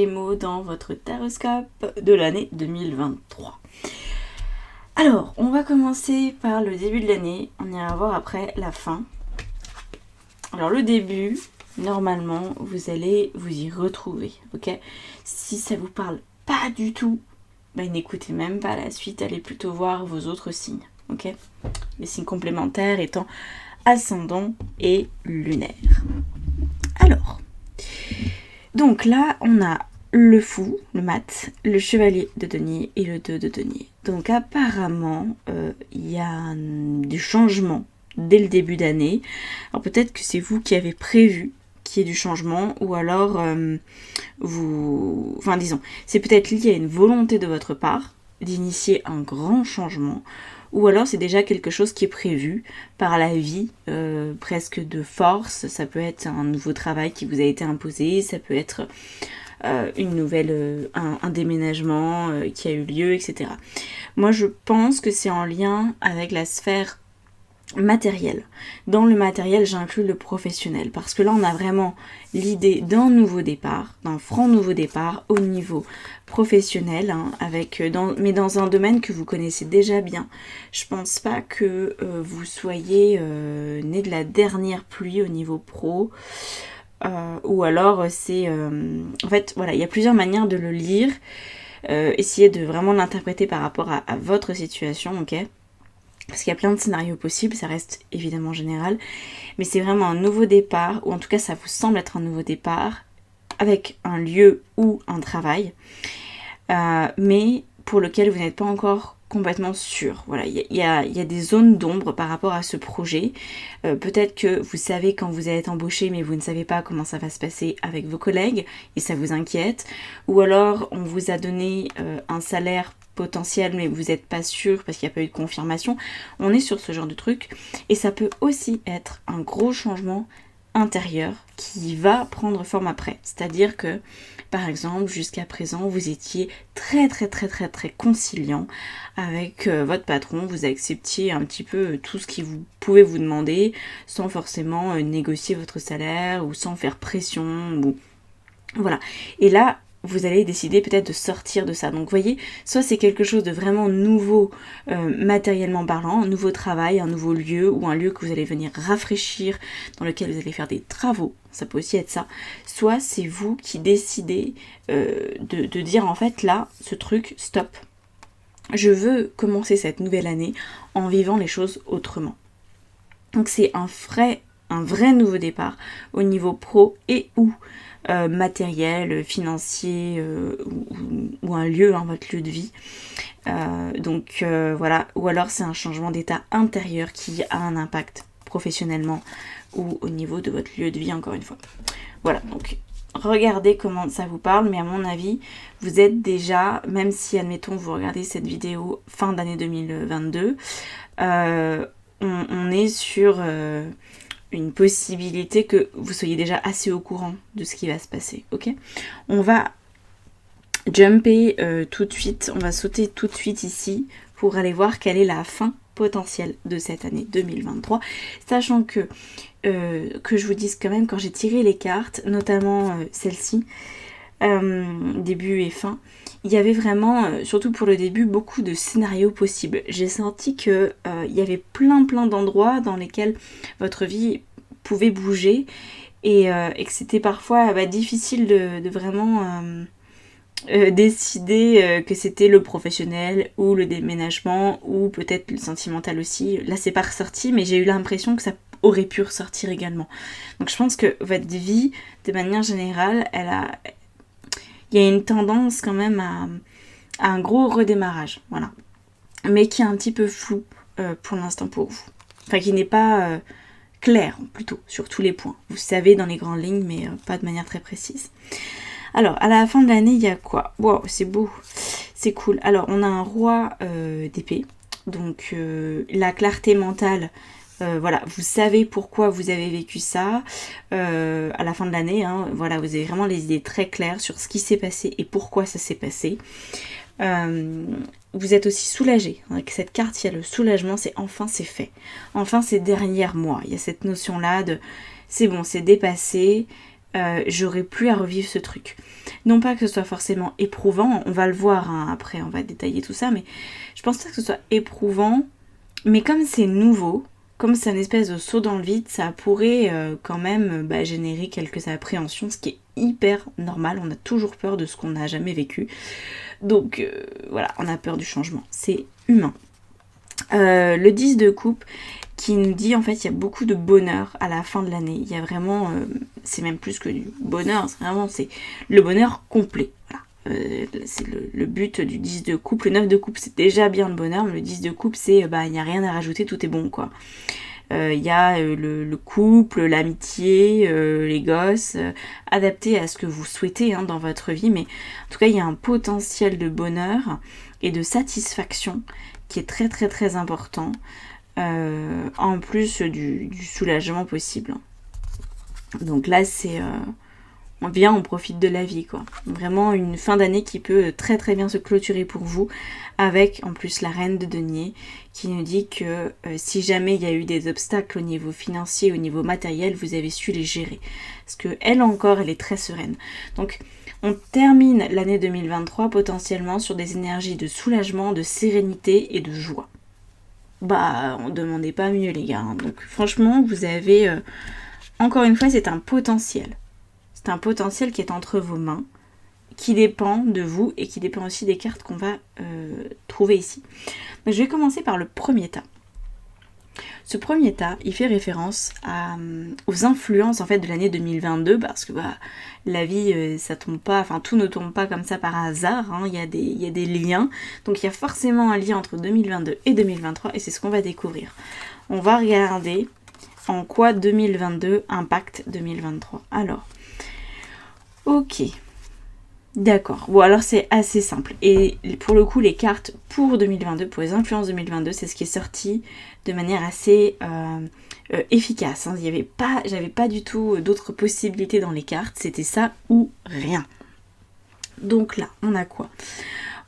Gémeaux dans votre taroscope de l'année 2023. Alors, on va commencer par le début de l'année, on ira voir après la fin. Alors le début, normalement, vous allez vous y retrouver, ok? Si ça vous parle pas du tout, n'écoutez même pas la suite, allez plutôt voir vos autres signes, ok? Les signes complémentaires étant ascendant et lunaire. Alors, donc là, on a le fou, le mat, le chevalier de denier et le 2 de denier. Donc apparemment, il y a du changement dès le début d'année. Alors peut-être que c'est vous qui avez prévu qu'il y ait du changement, ou alors c'est peut-être lié à une volonté de votre part d'initier un grand changement, ou alors c'est déjà quelque chose qui est prévu par la vie, presque de force. Ça peut être un nouveau travail qui vous a été imposé, ça peut être une nouvelle, un déménagement qui a eu lieu, etc. Moi je pense que c'est en lien avec la sphère matérielle. Dans le matériel, j'inclus le professionnel, parce que là on a vraiment l'idée d'un nouveau départ, d'un franc nouveau départ au niveau professionnel, mais dans un domaine que vous connaissez déjà bien. Je pense pas que vous soyez né de la dernière pluie au niveau pro, ou alors c'est... en fait, voilà, il y a plusieurs manières de le lire. Essayez de vraiment l'interpréter par rapport à votre situation, ok ? Parce qu'il y a plein de scénarios possibles, ça reste évidemment général, mais c'est vraiment un nouveau départ, ou en tout cas ça vous semble être un nouveau départ, avec un lieu ou un travail, mais pour lequel vous n'êtes pas encore complètement sûr. Voilà, il y a des zones d'ombre par rapport à ce projet. Peut-être que vous savez quand vous allez être embauché, mais vous ne savez pas comment ça va se passer avec vos collègues, et ça vous inquiète. Ou alors on vous a donné un salaire potentiel, mais vous n'êtes pas sûr parce qu'il n'y a pas eu de confirmation. On est sur ce genre de truc, et ça peut aussi être un gros changement intérieur qui va prendre forme après. C'est-à-dire que, par exemple, jusqu'à présent, vous étiez très conciliant avec votre patron, vous acceptiez un petit peu tout ce qu'il vous pouvait vous demander, sans forcément négocier votre salaire, ou sans faire pression, ou... Voilà. Et là, vous allez décider peut-être de sortir de ça. Donc vous voyez, soit c'est quelque chose de vraiment nouveau matériellement parlant, un nouveau travail, un nouveau lieu, ou un lieu que vous allez venir rafraîchir, dans lequel vous allez faire des travaux, ça peut aussi être ça. Soit c'est vous qui décidez de dire en fait là, ce truc, stop. Je veux commencer cette nouvelle année en vivant les choses autrement. Donc c'est un vrai nouveau départ au niveau pro et ou matériel, financier, ou un lieu, votre lieu de vie. Voilà, ou alors c'est un changement d'état intérieur qui a un impact professionnellement ou au niveau de votre lieu de vie, encore une fois. Voilà, donc regardez comment ça vous parle, mais à mon avis, vous êtes déjà, même si admettons vous regardez cette vidéo fin d'année 2022, on est sur une possibilité que vous soyez déjà assez au courant de ce qui va se passer, ok ? On va jumper tout de suite, on va sauter tout de suite ici pour aller voir quelle est la fin potentielle de cette année 2023, sachant que je vous dise quand même, quand j'ai tiré les cartes, notamment celle-ci, début et fin, il y avait vraiment, surtout pour le début, beaucoup de scénarios possibles. J'ai senti que il y avait plein d'endroits dans lesquels votre vie pouvait bouger, et que c'était parfois difficile de vraiment décider que c'était le professionnel ou le déménagement, ou peut-être le sentimental aussi. Là c'est pas ressorti, mais j'ai eu l'impression que ça aurait pu ressortir également. Donc je pense que votre vie, de manière générale, il y a une tendance quand même à un gros redémarrage, voilà. Mais qui est un petit peu flou pour l'instant pour vous. Enfin, qui n'est pas clair, plutôt, sur tous les points. Vous savez dans les grandes lignes, mais pas de manière très précise. Alors, à la fin de l'année, il y a quoi ? Wow, c'est beau, c'est cool. Alors, on a un roi d'épée. Donc, la clarté mentale, voilà, vous savez pourquoi vous avez vécu ça à la fin de l'année, voilà, vous avez vraiment les idées très claires sur ce qui s'est passé et pourquoi ça s'est passé. Vous êtes aussi soulagé. Avec cette carte, il y a le soulagement, c'est enfin c'est fait. Enfin c'est derrière moi. Il y a cette notion-là de c'est bon, c'est dépassé, j'aurai plus à revivre ce truc. Non pas que ce soit forcément éprouvant, on va le voir, hein, après on va détailler tout ça, mais je pense pas que ce soit éprouvant, mais comme c'est nouveau, comme c'est un espèce de saut dans le vide, ça pourrait quand même générer quelques appréhensions, ce qui est hyper normal, on a toujours peur de ce qu'on n'a jamais vécu. Donc voilà, on a peur du changement, c'est humain. Le 10 de coupe qui nous dit en fait il y a beaucoup de bonheur à la fin de l'année. Il y a vraiment, c'est même plus que du bonheur, c'est le bonheur complet. Voilà. C'est le but du 10 de coupe. Le 9 de coupe c'est déjà bien le bonheur, mais le 10 de coupe c'est il n'y a rien à rajouter, tout est bon quoi. Il y a le couple, l'amitié, les gosses, adapté à ce que vous souhaitez dans votre vie, mais en tout cas il y a un potentiel de bonheur et de satisfaction qui est très très très important, en plus du soulagement possible. Donc là on profite de la vie quoi. Vraiment une fin d'année qui peut très très bien se clôturer pour vous, avec en plus la reine de denier qui nous dit que si jamais il y a eu des obstacles au niveau financier, au niveau matériel, vous avez su les gérer. Parce que elle encore, elle est très sereine. Donc on termine l'année 2023 potentiellement sur des énergies de soulagement, de sérénité et de joie. On demandait pas mieux les gars. Donc franchement, vous avez... encore une fois, c'est un potentiel. C'est un potentiel qui est entre vos mains, qui dépend de vous et qui dépend aussi des cartes qu'on va trouver ici. Donc, je vais commencer par le premier tas. Ce premier tas, il fait référence aux influences en fait de l'année 2022, parce que la vie, ça tombe pas, enfin tout ne tombe pas comme ça par hasard, il y a des liens. Donc il y a forcément un lien entre 2022 et 2023 et c'est ce qu'on va découvrir. On va regarder en quoi 2022 impacte 2023. Alors, ok. D'accord, bon alors c'est assez simple. Et pour le coup, les cartes pour 2022, pour les influences 2022, c'est ce qui est sorti de manière assez efficace. J'avais pas du tout d'autres possibilités dans les cartes, c'était ça ou rien. Donc là, on a quoi ?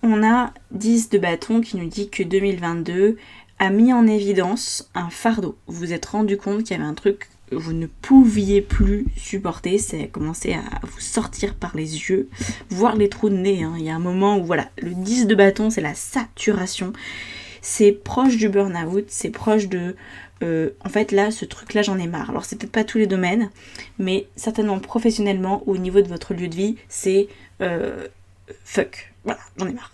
On a 10 de bâton qui nous dit que 2022 a mis en évidence un fardeau. Vous vous êtes rendu compte qu'il y avait un truc que vous ne pouviez plus supporter, c'est commencer à vous sortir par les yeux, voir les trous de nez. Il y a un moment où voilà, le 10 de bâton, c'est la saturation. C'est proche du burn-out, c'est proche de... en fait là, ce truc-là, j'en ai marre. Alors c'est peut-être pas tous les domaines, mais certainement professionnellement, ou au niveau de votre lieu de vie, c'est fuck. Voilà, j'en ai marre.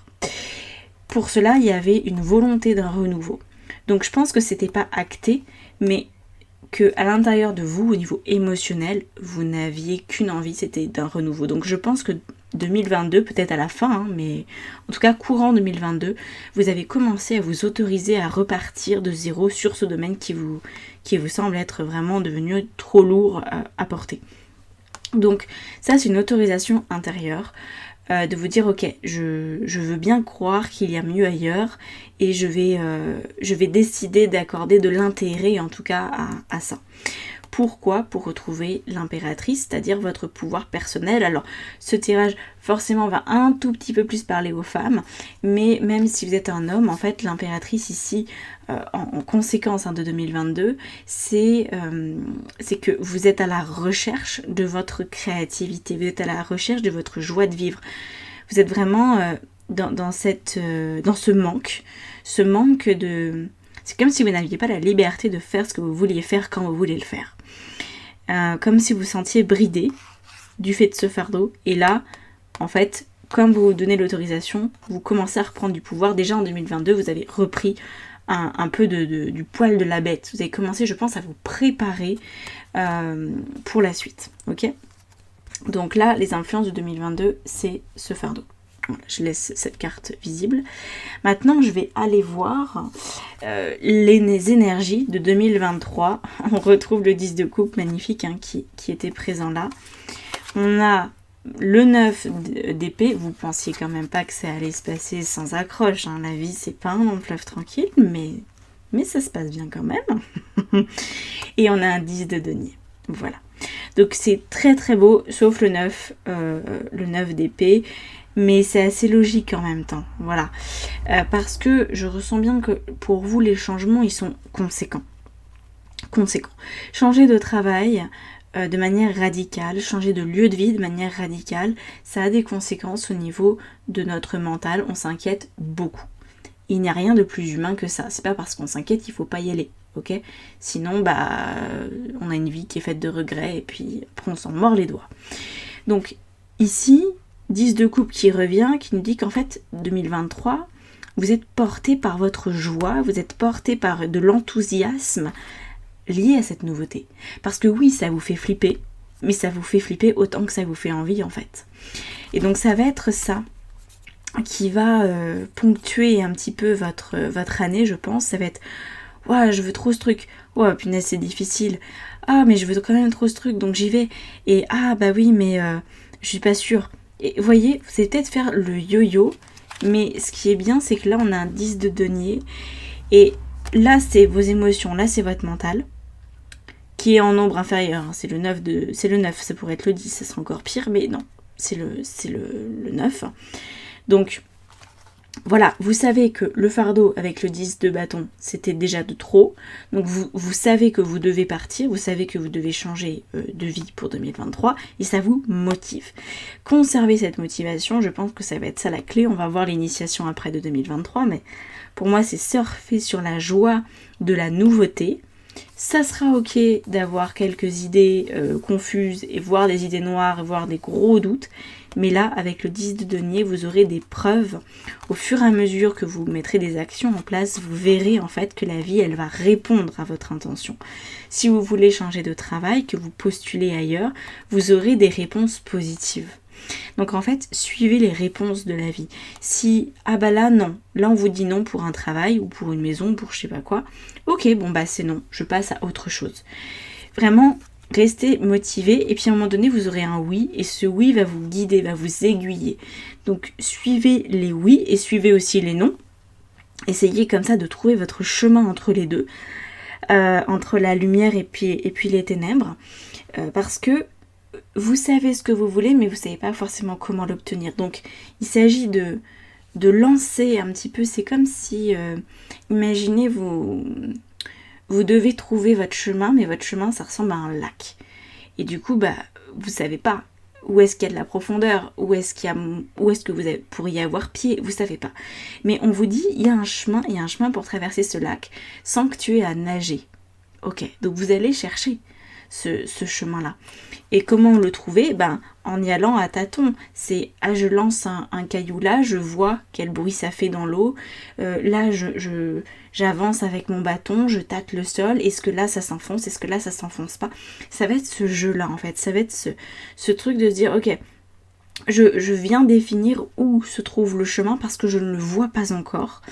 Pour cela, il y avait une volonté d'un renouveau. Donc je pense que c'était pas acté, mais que à l'intérieur de vous, au niveau émotionnel, vous n'aviez qu'une envie, c'était d'un renouveau. Donc je pense que 2022, peut-être à la fin, mais en tout cas courant 2022, vous avez commencé à vous autoriser à repartir de zéro sur ce domaine qui vous semble être vraiment devenu trop lourd à porter. Donc ça, c'est une autorisation intérieure. De vous dire ok, je veux bien croire qu'il y a mieux ailleurs et je vais décider d'accorder de l'intérêt en tout cas à ça. Pourquoi ? Pour retrouver l'impératrice, c'est-à-dire votre pouvoir personnel. Alors ce tirage forcément va un tout petit peu plus parler aux femmes, mais même si vous êtes un homme, en fait l'impératrice ici, en conséquence de 2022, c'est que vous êtes à la recherche de votre créativité, vous êtes à la recherche de votre joie de vivre. Vous êtes vraiment dans ce manque de... C'est comme si vous n'aviez pas la liberté de faire ce que vous vouliez faire quand vous voulez le faire. Comme si vous sentiez bridé du fait de ce fardeau. Et là, en fait, comme vous vous donnez l'autorisation, vous commencez à reprendre du pouvoir. Déjà en 2022, vous avez repris un peu du poil de la bête. Vous avez commencé, je pense, à vous préparer pour la suite. Ok ? Donc là, les influences de 2022, c'est ce fardeau. Voilà, je laisse cette carte visible. Maintenant, je vais aller voir les énergies de 2023. On retrouve le 10 de coupe magnifique qui était présent là. On a le 9 d'épée. Vous pensiez quand même pas que ça allait se passer sans accroche. La vie, c'est pas un long fleuve tranquille, mais ça se passe bien quand même. Et on a un 10 de denier. Voilà. Donc c'est très très beau, sauf le 9 d'épée. Mais c'est assez logique en même temps, voilà. Parce que je ressens bien que pour vous, les changements, ils sont conséquents. Changer de travail, de manière radicale, changer de lieu de vie de manière radicale, ça a des conséquences au niveau de notre mental, on s'inquiète beaucoup. Il n'y a rien de plus humain que ça, c'est pas parce qu'on s'inquiète qu'il faut pas y aller, ok? Sinon, on a une vie qui est faite de regrets et puis après on s'en mord les doigts. Donc ici, 10 de coupe qui revient, qui nous dit qu'en fait, 2023, vous êtes porté par votre joie, vous êtes porté par de l'enthousiasme lié à cette nouveauté. Parce que oui, ça vous fait flipper, mais ça vous fait flipper autant que ça vous fait envie en fait. Et donc ça va être ça qui va ponctuer un petit peu votre année, je pense. Ça va être « Ouah, je veux trop ce truc. Ouah, punaise, c'est difficile. Ah, mais je veux quand même trop ce truc, donc j'y vais. Et ah, bah oui, mais je suis pas sûre. » Et vous voyez, vous allez peut-être faire le yo-yo, mais ce qui est bien, c'est que là, on a un 10 de denier. Et là, c'est vos émotions, là, c'est votre mental, qui est en nombre inférieur. Hein. C'est le 9, ça pourrait être le 10, ça serait encore pire, mais non, c'est le 9. Donc, voilà, vous savez que le fardeau avec le 10 de bâton, c'était déjà de trop. Donc, vous savez que vous devez partir, vous savez que vous devez changer de vie pour 2023 et ça vous motive. Conservez cette motivation, je pense que ça va être ça la clé. On va voir l'initiation après de 2023, mais pour moi, c'est surfer sur la joie de la nouveauté. Ça sera ok d'avoir quelques idées confuses et voir des idées noires, voire des gros doutes. Mais là, avec le 10 de denier, vous aurez des preuves. Au fur et à mesure que vous mettrez des actions en place, vous verrez en fait que la vie, elle va répondre à votre intention. Si vous voulez changer de travail, que vous postulez ailleurs, vous aurez des réponses positives. Donc en fait, suivez les réponses de la vie. Si, ah bah là non, là on vous dit non pour un travail ou pour une maison, pour je sais pas quoi, ok, bon bah c'est non, je passe à autre chose. Vraiment, restez motivé et puis à un moment donné vous aurez un oui et ce oui va vous guider, va vous aiguiller. Donc suivez les oui et suivez aussi les non. Essayez comme ça de trouver votre chemin entre les deux, entre la lumière et puis les ténèbres, parce que vous savez ce que vous voulez mais vous savez pas forcément comment l'obtenir. Donc il s'agit de lancer un petit peu, c'est comme si, imaginez vous devez trouver votre chemin, mais votre chemin, ça ressemble à un lac. Et du coup, vous savez pas où est-ce qu'il y a de la profondeur, où est-ce que vous pourriez avoir pied, vous savez pas. Mais on vous dit, il y a un chemin pour traverser ce lac, sans que tu aies à nager. Ok, donc vous allez chercher ce chemin-là. Et comment le trouver ? En y allant à tâtons. C'est, je lance un caillou là, je vois quel bruit ça fait dans l'eau. Là, j'avance avec mon bâton, je tâte le sol. Est-ce que là, ça s'enfonce ? Est-ce que là, ça s'enfonce pas ? Ça va être ce jeu-là, en fait. Ça va être ce truc de se dire, ok, je viens définir où se trouve le chemin parce que je ne le vois pas encore.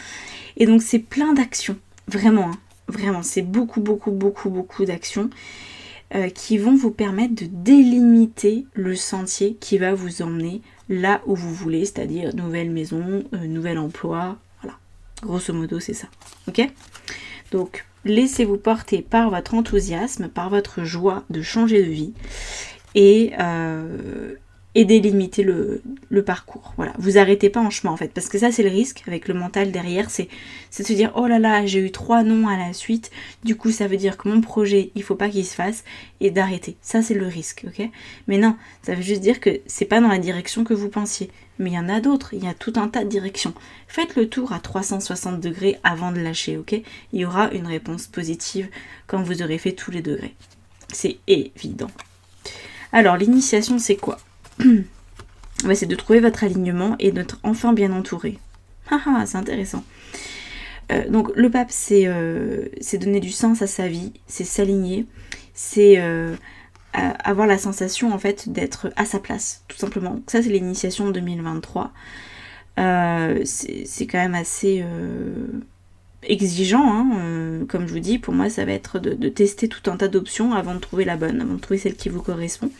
Et donc, c'est plein d'actions. Vraiment, hein. Vraiment, c'est beaucoup d'actions. Qui vont vous permettre de délimiter le sentier qui va vous emmener là où vous voulez, c'est-à-dire nouvelle maison, nouvel emploi, voilà. Grosso modo, c'est ça. Ok ? Donc, laissez-vous porter par votre enthousiasme, par votre joie de changer de vie et délimiter le parcours. Voilà, vous arrêtez pas en chemin en fait, parce que ça c'est le risque avec le mental derrière, c'est de se dire oh là là, j'ai eu 3 non à la suite, du coup ça veut dire que mon projet il faut pas qu'il se fasse, et d'arrêter. Ça c'est le risque, ok ? Mais non, ça veut juste dire que c'est pas dans la direction que vous pensiez, mais il y en a d'autres, il y a tout un tas de directions. Faites le tour à 360 degrés avant de lâcher, ok ? Il y aura une réponse positive quand vous aurez fait tous les degrés. C'est évident. Alors l'initiation c'est quoi ? C'est de trouver votre alignement et d'être enfin bien entouré. C'est intéressant. Donc le pape, c'est donner du sens à sa vie, c'est s'aligner, c'est avoir la sensation en fait d'être à sa place, tout simplement. Ça c'est l'initiation 2023. C'est quand même assez exigeant, hein, comme je vous dis. Pour moi ça va être de tester tout un tas d'options avant de trouver la bonne, avant de trouver celle qui vous correspond.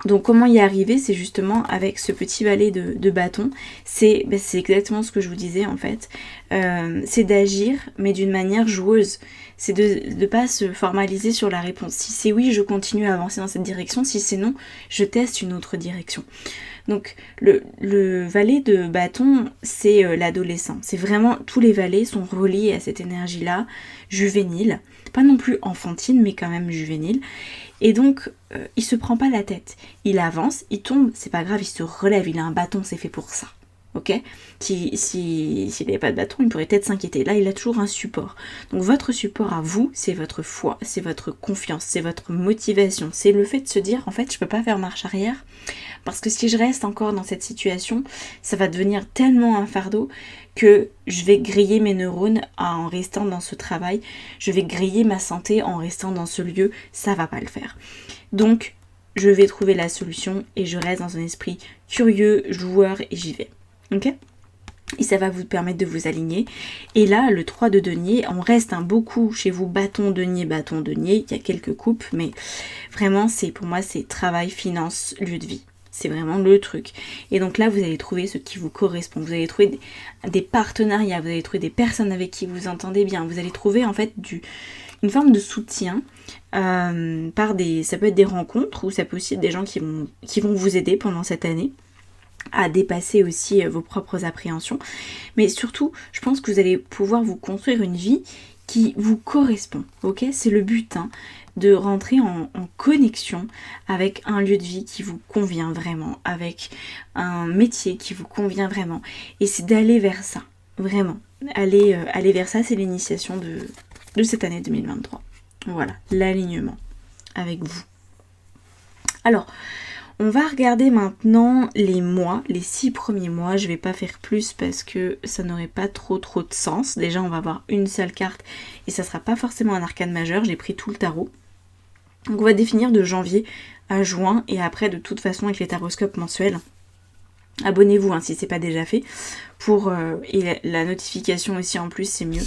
Donc comment y arriver, c'est justement avec ce petit valet de bâton, c'est exactement ce que je vous disais en fait. c'est d'agir, mais d'une manière joueuse. C'est de ne pas se formaliser sur la réponse. Si c'est oui, je continue à avancer dans cette direction. Si c'est non, je teste une autre direction. Donc le valet de bâton, c'est l'adolescent. C'est vraiment, tous les valets sont reliés à cette énergie-là, juvénile. Pas non plus enfantine, mais quand même juvénile. Et donc, il se prend pas la tête. Il avance, il tombe, c'est pas grave, il se relève. Il a un bâton, c'est fait pour ça. Ok ? S'il n'avait pas de bâton, il pourrait peut-être s'inquiéter. Là, il a toujours un support. Donc votre support à vous, c'est votre foi, c'est votre confiance, c'est votre motivation. C'est le fait de se dire, en fait, je peux pas faire marche arrière. Parce que si je reste encore dans cette situation, ça va devenir tellement un fardeau que je vais griller mes neurones en restant dans ce travail. Je vais griller ma santé en restant dans ce lieu. Ça va pas le faire. Donc, je vais trouver la solution et je reste dans un esprit curieux, joueur et j'y vais. Ok ? Et ça va vous permettre de vous aligner. Et là, le 3 de denier, on reste beaucoup chez vous, bâton, denier. Il y a quelques coupes, mais vraiment, pour moi, c'est travail, finance, lieu de vie. C'est vraiment le truc. Et donc là, vous allez trouver ce qui vous correspond. Vous allez trouver des partenariats, vous allez trouver des personnes avec qui vous entendez bien. Vous allez trouver en fait une forme de soutien ça peut être des rencontres ou ça peut aussi être des gens qui vont vous aider pendant cette année à dépasser aussi vos propres appréhensions. Mais surtout, je pense que vous allez pouvoir vous construire une vie qui vous correspond. Ok ? C'est le but, de rentrer en connexion avec un lieu de vie qui vous convient vraiment, avec un métier qui vous convient vraiment. Et c'est d'aller vers ça, vraiment. Aller vers ça, c'est l'initiation de cette année 2023. Voilà, l'alignement avec vous. Alors, on va regarder maintenant les mois, les 6 premiers mois. Je vais pas faire plus parce que ça n'aurait pas trop de sens. Déjà, on va avoir une seule carte et ça sera pas forcément un arcane majeur. J'ai pris tout le tarot. Donc on va définir de janvier à juin et après de toute façon avec les taroscopes mensuels. Abonnez-vous si c'est pas déjà fait et la notification aussi en plus c'est mieux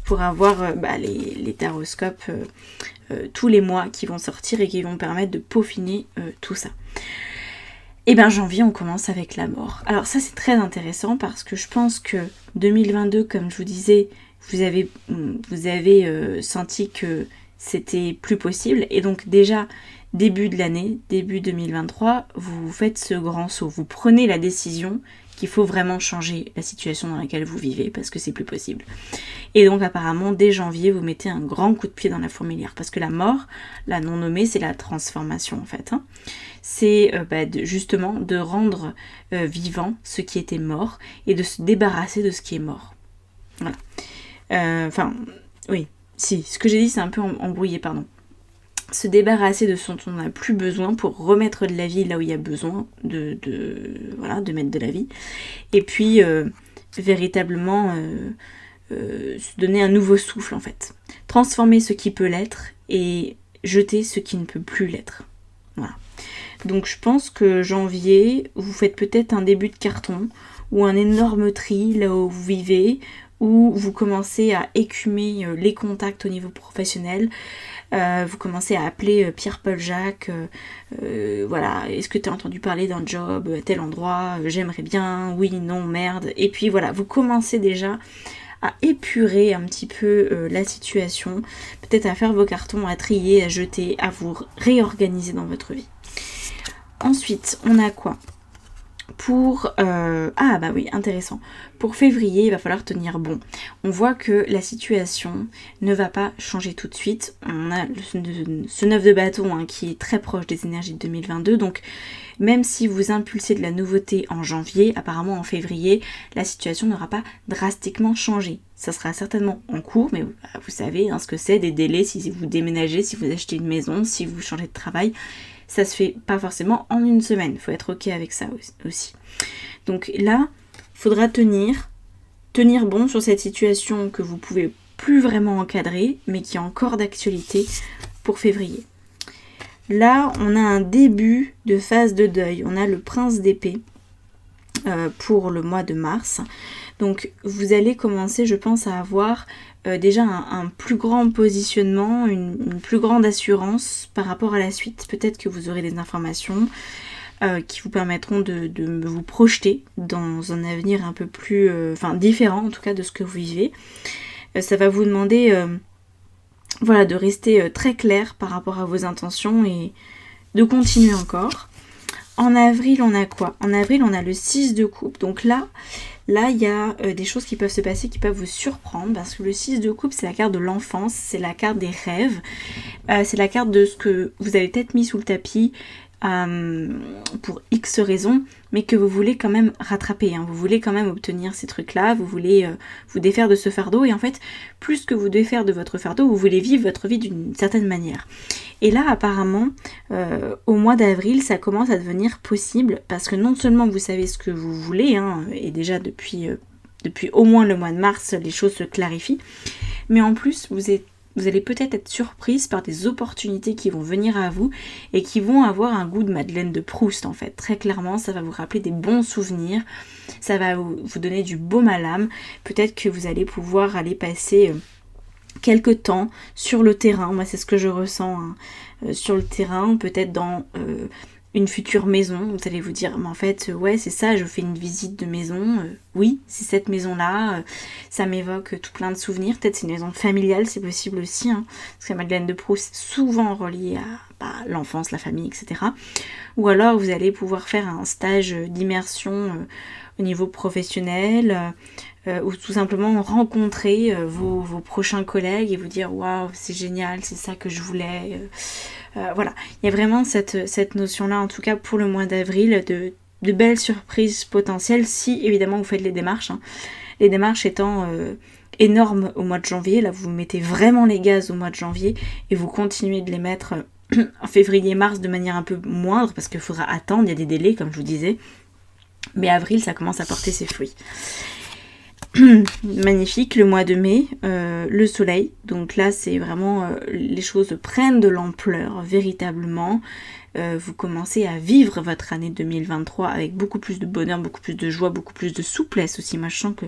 pour avoir les taroscopes tous les mois qui vont sortir et qui vont permettre de peaufiner tout ça. Et bien janvier on commence avec la mort. Alors ça c'est très intéressant parce que je pense que 2022 comme je vous disais vous avez senti que c'était plus possible et donc déjà début de l'année, début 2023, vous faites ce grand saut, vous prenez la décision qu'il faut vraiment changer la situation dans laquelle vous vivez parce que c'est plus possible. Et donc apparemment dès janvier vous mettez un grand coup de pied dans la fourmilière parce que la mort, la non nommée, c'est la transformation en fait. C'est justement de rendre vivant ce qui était mort et de se débarrasser de ce qui est mort. Voilà. Oui. Si, ce que j'ai dit c'est un peu embrouillé, pardon. Se débarrasser de ce dont on n'a plus besoin pour remettre de la vie là où il y a besoin de mettre de la vie. Et puis, véritablement, se donner un nouveau souffle en fait. Transformer ce qui peut l'être et jeter ce qui ne peut plus l'être. Voilà. Donc je pense que janvier, vous faites peut-être un début de carton ou un énorme tri là où vous vivez, où vous commencez à écumer les contacts au niveau professionnel, vous commencez à appeler Pierre-Paul Jacques, est-ce que tu as entendu parler d'un job à tel endroit, j'aimerais bien, oui, non, merde, et puis voilà, vous commencez déjà à épurer un petit peu la situation, peut-être à faire vos cartons, à trier, à jeter, à vous réorganiser dans votre vie. Ensuite, on a quoi ? Intéressant. Pour février, il va falloir tenir bon. On voit que la situation ne va pas changer tout de suite. On a ce 9 de bâton qui est très proche des énergies de 2022. Donc, même si vous impulsez de la nouveauté en janvier, apparemment en février, la situation n'aura pas drastiquement changé. Ça sera certainement en cours, mais vous savez ce que c'est, des délais, si vous déménagez, si vous achetez une maison, si vous changez de travail. Ça se fait pas forcément en une semaine. Il faut être ok avec ça aussi. Donc là, il faudra tenir bon sur cette situation que vous pouvez plus vraiment encadrer, mais qui est encore d'actualité pour février. Là, on a un début de phase de deuil. On a le prince d'épée pour le mois de mars. Donc vous allez commencer, je pense, à avoir déjà un plus grand positionnement, une plus grande assurance par rapport à la suite. Peut-être que vous aurez des informations, qui vous permettront de vous projeter dans un avenir un peu plus, différent en tout cas de ce que vous vivez. Ça va vous demander de rester très clair par rapport à vos intentions et de continuer encore. En avril, on a quoi? En avril, on a le 6 de coupe. Donc là, il y a des choses qui peuvent se passer, qui peuvent vous surprendre, parce que le 6 de coupe, c'est la carte de l'enfance, c'est la carte des rêves, c'est la carte de ce que vous avez peut-être mis sous le tapis pour X raisons, mais que vous voulez quand même rattraper, hein. Vous voulez quand même obtenir ces trucs-là, vous voulez vous défaire de ce fardeau, et en fait, plus que vous défaire de votre fardeau, vous voulez vivre votre vie d'une certaine manière. Et là, apparemment, au mois d'avril, ça commence à devenir possible, parce que non seulement vous savez ce que vous voulez, hein, et déjà depuis au moins le mois de mars, les choses se clarifient, mais en plus, vous allez peut-être être surprise par des opportunités qui vont venir à vous et qui vont avoir un goût de Madeleine de Proust en fait. Très clairement, ça va vous rappeler des bons souvenirs, ça va vous donner du baume à l'âme. Peut-être que vous allez pouvoir aller passer quelques temps sur le terrain. Moi, c'est ce que je ressens, hein. Sur le terrain, peut-être dans une future maison. Vous allez vous dire, mais en fait, ouais, c'est ça, je fais une visite de maison. Oui, c'est cette maison-là. Ça m'évoque tout plein de souvenirs. Peut-être c'est une maison familiale, c'est possible aussi, hein, parce que Madeleine de Proust est souvent reliée à l'enfance, la famille, etc. Ou alors, vous allez pouvoir faire un stage d'immersion au niveau professionnel, ou tout simplement rencontrer vos prochains collègues et vous dire, waouh, c'est génial, c'est ça que je voulais. Voilà, il y a vraiment cette notion-là, en tout cas pour le mois d'avril, de belles surprises potentielles, si évidemment vous faites les démarches. Hein. Les démarches étant énormes au mois de janvier, là vous mettez vraiment les gaz au mois de janvier et vous continuez de les mettre en février-mars de manière un peu moindre, parce qu'il faudra attendre, il y a des délais comme je vous disais. Mais avril, ça commence à porter ses fruits. Magnifique, le mois de mai, le soleil, donc là c'est vraiment les choses prennent de l'ampleur véritablement, vous commencez à vivre votre année 2023 avec beaucoup plus de bonheur, beaucoup plus de joie, beaucoup plus de souplesse aussi. Moi je sens que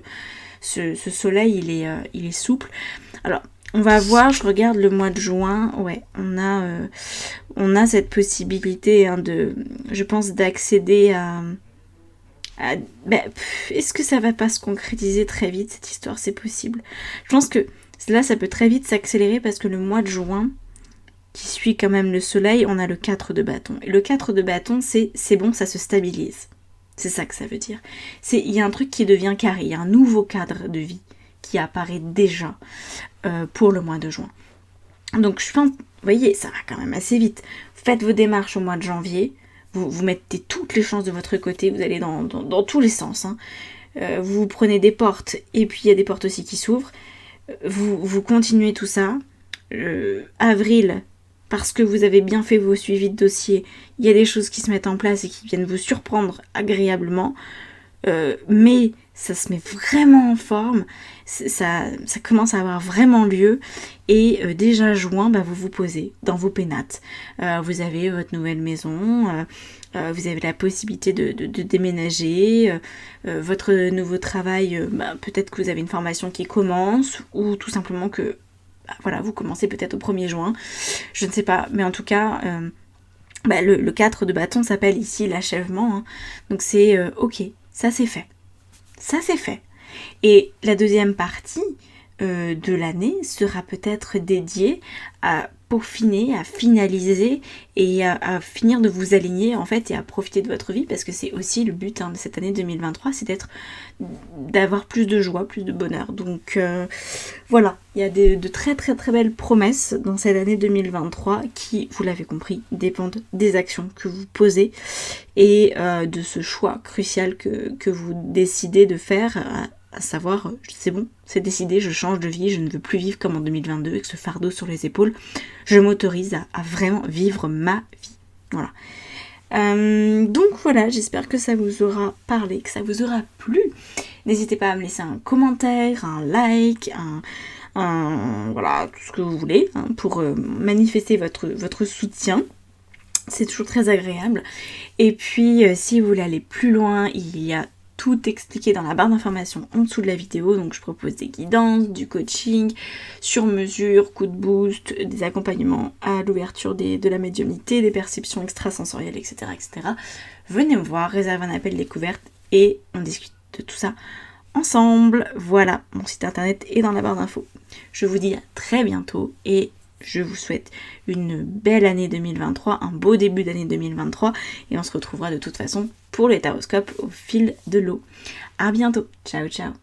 ce soleil il est souple. Alors on va voir, je regarde le mois de juin, ouais, on a cette possibilité hein, je pense d'accéder à est-ce que ça va pas se concrétiser très vite cette histoire? C'est possible. Je pense que là ça peut très vite s'accélérer parce que le mois de juin qui suit quand même le soleil, on a le 4 de bâton. Et le 4 de bâton, c'est bon, ça se stabilise. C'est ça que ça veut dire. Il y a un truc qui devient carré, il y a un nouveau cadre de vie qui apparaît déjà pour le mois de juin. Donc je pense, vous voyez, ça va quand même assez vite. Faites vos démarches au mois de janvier. Vous mettez toutes les chances de votre côté, vous allez dans tous les sens. Hein. Vous prenez des portes, et puis il y a des portes aussi qui s'ouvrent. Vous continuez tout ça. Avril, parce que vous avez bien fait vos suivis de dossier, il y a des choses qui se mettent en place et qui viennent vous surprendre agréablement. Mais ça se met vraiment en forme, ça commence à avoir vraiment lieu et déjà juin, vous vous posez dans vos pénates. Vous avez votre nouvelle maison, vous avez la possibilité de déménager, votre nouveau travail, peut-être que vous avez une formation qui commence ou tout simplement que vous commencez peut-être au 1er juin, je ne sais pas, mais en tout cas... le 4 de bâton s'appelle ici l'achèvement, hein. Donc c'est ok, ça c'est fait. Ça c'est fait. Et la deuxième partie de l'année sera peut-être dédiée à peaufiner, à finaliser et à finir de vous aligner en fait et à profiter de votre vie, parce que c'est aussi le but de cette année 2023, c'est d'avoir plus de joie, plus de bonheur. Donc voilà, il y a de très très très belles promesses dans cette année 2023 qui, vous l'avez compris, dépendent des actions que vous posez et de ce choix crucial que vous décidez de faire, à savoir, c'est bon, c'est décidé, je change de vie, je ne veux plus vivre comme en 2022 avec ce fardeau sur les épaules, je m'autorise à vraiment vivre ma vie. Voilà. Donc voilà, j'espère que ça vous aura parlé, que ça vous aura plu. N'hésitez pas à me laisser un commentaire, un like, voilà, tout ce que vous voulez, hein, pour manifester votre soutien. C'est toujours très agréable. Et puis, si vous voulez aller plus loin, il y a tout expliqué dans la barre d'informations en dessous de la vidéo. Donc je propose des guidances, du coaching sur mesure, coup de boost, des accompagnements à l'ouverture de la médiumnité, des perceptions extrasensorielles, etc., etc. Venez me voir, réserve un appel découverte et on discute de tout ça ensemble. Voilà, mon site internet est dans la barre d'infos. Je vous dis à très bientôt et je vous souhaite une belle année 2023, un beau début d'année 2023 et on se retrouvera de toute façon pour les taroscopes au fil de l'eau. À bientôt, ciao ciao.